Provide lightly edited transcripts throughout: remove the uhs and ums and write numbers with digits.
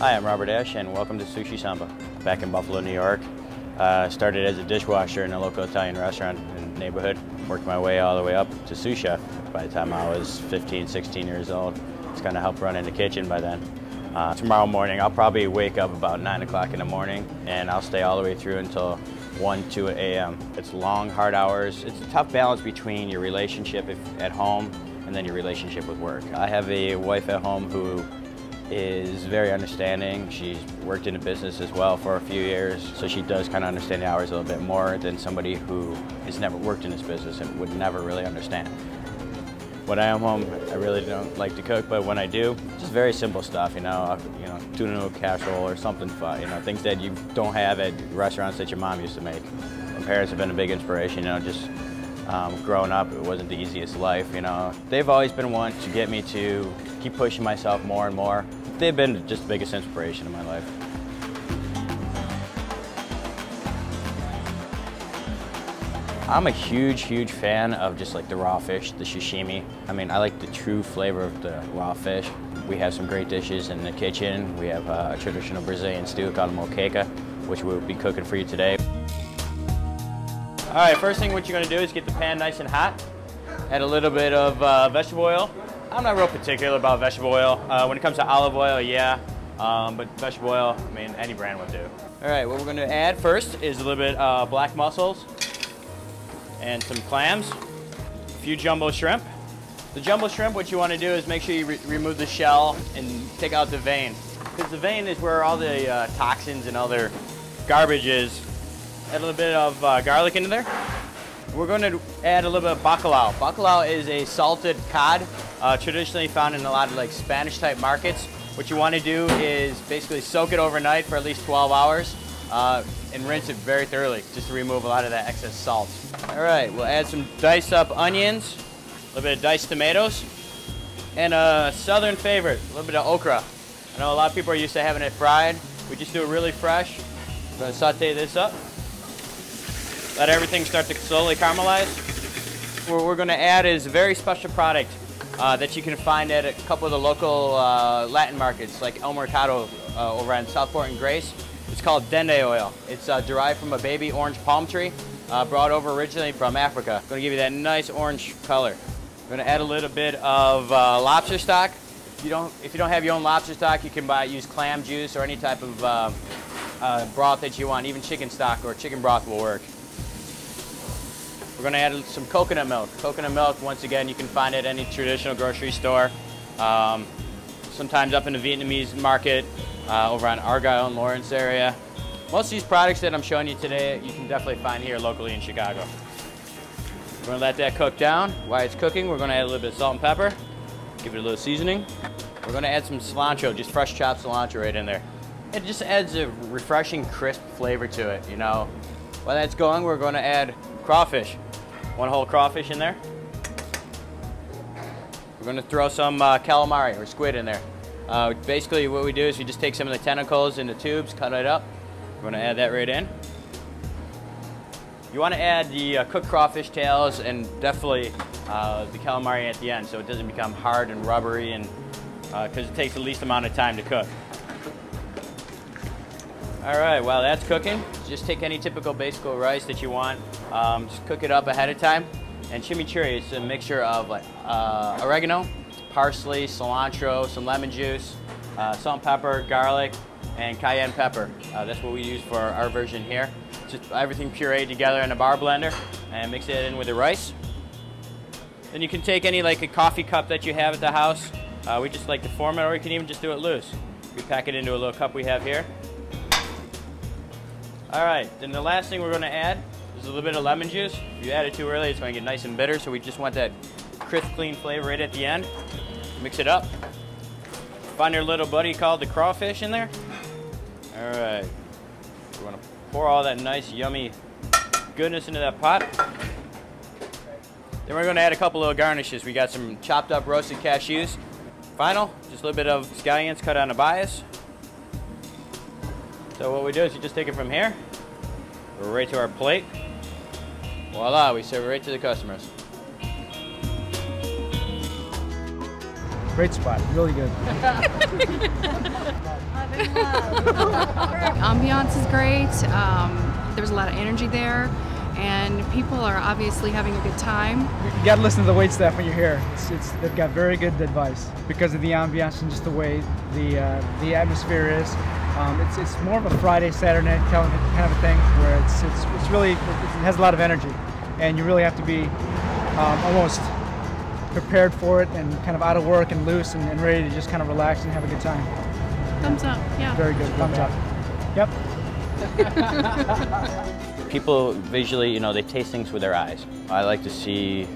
Hi, I'm Robert Ash, and welcome to Sushi Samba. Back in Buffalo, New York. Started as a dishwasher in a local Italian restaurant in the neighborhood. Worked my way all the way up to sous chef by the time I was 15, 16 years old. Just kind of helped run in the kitchen by then. Tomorrow morning, I'll probably wake up about 9 o'clock in the morning, and I'll stay all the way through until 1, 2 a.m. It's long, hard hours. It's a tough balance between your relationship at home and then your relationship with work. I have a wife at home who is very understanding. She's worked in the business as well for a few years, so she does kind of understand the hours a little bit more than somebody who has never worked in this business and would never really understand. When I am home, I really don't like to cook, but when I do, just very simple stuff, tuna noodle casserole or something fun, things that you don't have at restaurants that your mom used to make. My parents have been a big inspiration, just growing up, it wasn't the easiest life, They've always been one to get me to keep pushing myself more and more. They've been just the biggest inspiration in my life. I'm a huge fan of just like the raw fish, the sashimi. I mean, I like the true flavor of the raw fish. We have some great dishes in the kitchen. We have a traditional Brazilian stew called moqueca, which we'll be cooking for you today. All right, first thing what you're gonna do is get the pan nice and hot. Add a little bit of vegetable oil. I'm not real particular about vegetable oil. When it comes to olive oil, yeah, but vegetable oil, I mean, any brand will do. All right, what we're gonna add first is a little bit black mussels and some clams, a few jumbo shrimp. The jumbo shrimp, what you wanna do is make sure you remove the shell and take out the vein, because the vein is where all the toxins and other garbage is. Add a little bit of garlic into there. We're going to add a little bit of bacalao. Bacalao is a salted cod, traditionally found in a lot of like Spanish type markets. What you want to do is basically soak it overnight for at least 12 hours and rinse it very thoroughly, just to remove a lot of that excess salt. All right, we'll add some diced up onions, a little bit of diced tomatoes, and a southern favorite, a little bit of okra. I know a lot of people are used to having it fried. We just do it really fresh. I'm going to saute this up. Let everything start to slowly caramelize. What we're going to add is a very special product that you can find at a couple of the local Latin markets, like El Mercado over on Southport and Grace. It's called dende oil. It's derived from a baby orange palm tree, brought over originally from Africa. Going to give you that nice orange color. We're going to add a little bit of lobster stock. If you don't have your own lobster stock, you can use clam juice or any type of broth that you want. Even chicken stock or chicken broth will work. We're going to add some coconut milk. Coconut milk, once again, you can find it at any traditional grocery store. Sometimes up in the Vietnamese market, over on Argyle and Lawrence area. Most of these products that I'm showing you today, you can definitely find here locally in Chicago. We're going to let that cook down. While it's cooking, we're going to add a little bit of salt and pepper. Give it a little seasoning. We're going to add some cilantro, just fresh chopped cilantro right in there. It just adds a refreshing, crisp flavor to it, While that's going, we're going to add crawfish. One whole crawfish in there. We're going to throw some calamari or squid in there. Basically what we do is we just take some of the tentacles in the tubes, cut it up. We're going to add that right in. You want to add the cooked crawfish tails and definitely the calamari at the end, so it doesn't become hard and rubbery, and because it takes the least amount of time to cook. All right, while that's cooking, just take any typical basic rice that you want. Just cook it up ahead of time. And chimichurri is a mixture of like oregano, parsley, cilantro, some lemon juice, salt and pepper, garlic, and cayenne pepper. That's what we use for our version here. Just everything pureed together in a bar blender and mix it in with the rice. Then you can take any like a coffee cup that you have at the house. We just like to form it, or you can even just do it loose. We pack it into a little cup we have here. All right, then the last thing we're going to add is a little bit of lemon juice. If you add it too early, it's going to get nice and bitter, so we just want that crisp, clean flavor right at the end. Mix it up. Find your little buddy called the crawfish in there. All right, we're going to pour all that nice, yummy goodness into that pot. Then we're going to add a couple little garnishes. We got some chopped up roasted cashews. Final, just a little bit of scallions cut on a bias. So what we do is you just take it from here, right to our plate. Voila, we serve it right to the customers. Great spot, really good. Ambiance is great. There's a lot of energy there, and people are obviously having a good time. You got to listen to the wait staff when you're here. They've got very good advice because of the ambiance and just the way the atmosphere is. It's more of a Friday, Saturday night kind of a thing where it's really, it has a lot of energy, and you really have to be almost prepared for it and kind of out of work and loose and ready to just kind of relax and have a good time. Thumbs up, yeah. Very good, thumbs up. Yep. People visually, you know, they taste things with their eyes. I like to see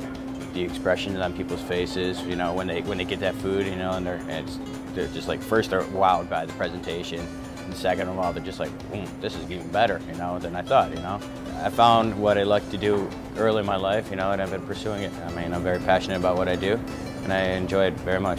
the expressions on people's faces, you know, when they get that food, you know, and they're just like, first they're wowed by the presentation, and the second of all, they're just like, this is even better, you know, than I thought, you know. I found what I like to do early in my life, you know, and I've been pursuing it. I mean, I'm very passionate about what I do, and I enjoy it very much.